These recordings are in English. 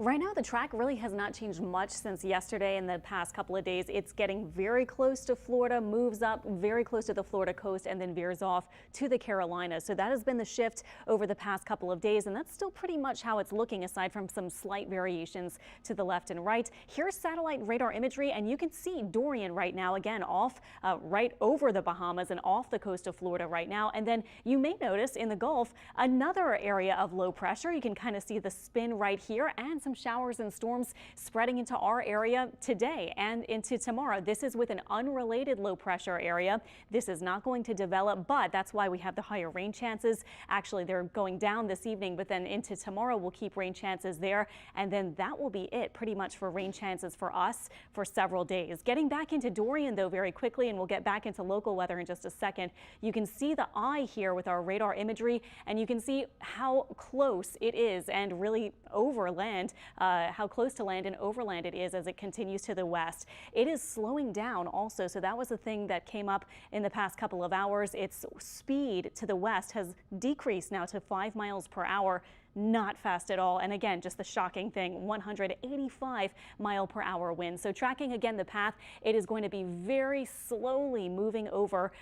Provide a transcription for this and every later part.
Right now, the track really has not changed much since yesterday and the past couple of days. It's getting very close to Florida, moves up very close to the Florida coast, and then veers off to the Carolinas. So that has been the shift over the past couple of days, and that's still pretty much how it's looking, aside from some slight variations to the left and right. Here's satellite radar imagery, and you can see Dorian right now, again, off right over the Bahamas and off the coast of Florida right now. And then you may notice in the Gulf, another area of low pressure. You can kind of see the spin right here, and some showers and storms spreading into our area today and into tomorrow. This is with an unrelated low pressure area. This is not going to develop, but that's why we have the higher rain chances. Actually, they're going down this evening, but then into tomorrow we'll keep rain chances there. And then that will be it pretty much for rain chances for us for several days. Getting back into Dorian though very quickly, and we'll get back into local weather in just a second. You can see the eye here with our radar imagery, and you can see how close it is and really overland, how close to land and overland it is as it continues to the west. It is slowing down also, so that was the thing that came up in the past couple of hours. Its speed to the west has decreased now to 5 miles per hour. Not fast at all. And again, just the shocking thing, 185 mile per hour wind. So tracking again the path, it is going to be very slowly moving over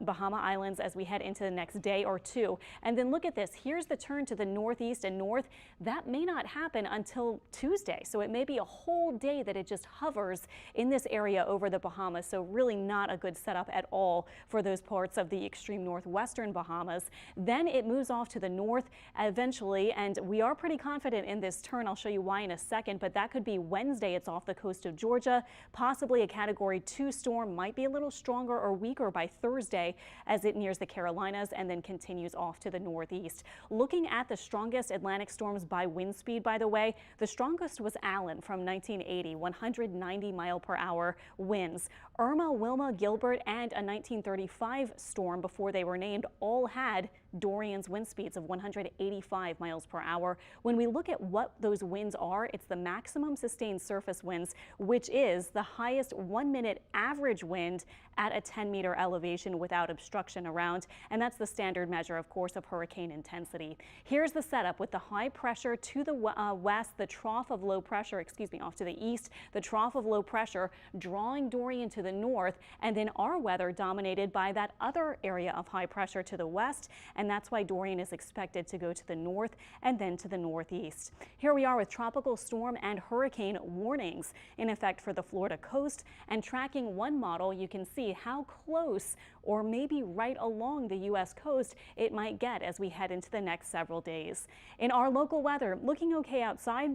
Bahama Islands as we head into the next day or two. And then look at this. Here's the turn to the northeast and north. That may not happen until Tuesday. So it may be a whole day that it just hovers in this area over the Bahamas. So really not a good setup at all for those parts of the extreme northwestern Bahamas. Then it moves off to the north eventually. And we are pretty confident in this turn. I'll show you why in a second, but that could be Wednesday. It's off the coast of Georgia, possibly a Category 2 storm, might be a little stronger or weaker by Thursday as it nears the Carolinas and then continues off to the northeast. Looking at the strongest Atlantic storms by wind speed, by the way, the strongest was Allen from 1980, 190 mile per hour winds. Irma, Wilma, Gilbert, and a 1935 storm before they were named all had Dorian's wind speeds of 185 miles per hour. When we look at what those winds are, it's the maximum sustained surface winds, which is the highest 1 minute average wind at a 10-meter elevation without obstruction around. And that's the standard measure, of course, of hurricane intensity. Here's the setup with the high pressure to the west, the trough of low pressure, off to the east, the trough of low pressure drawing Dorian to the north, and then our weather dominated by that other area of high pressure to the west. And that's why Dorian is expected to go to the north and then to the northeast. Here we are with tropical storm and hurricane warnings in effect for the Florida coast, and tracking one model, you can see how close or maybe right along the U.S. coast it might get as we head into the next several days. In our local weather, looking okay outside.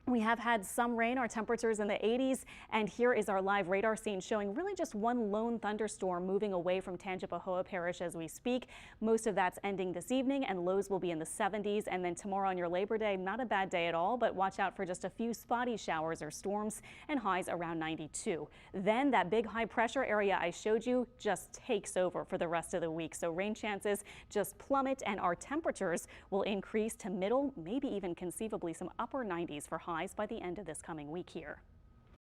We have had some rain, our temperatures in the 80s, and here is our live radar scene showing really just one lone thunderstorm moving away from Tangipahoa Parish as we speak. Most of that's ending this evening, and lows will be in the 70s. And then tomorrow on your Labor Day, not a bad day at all, but watch out for just a few spotty showers or storms and highs around 92. Then that big high pressure area I showed you just takes over for the rest of the week. So rain chances just plummet, and our temperatures will increase to middle, maybe even conceivably some upper 90s for highs by the end of this coming week here.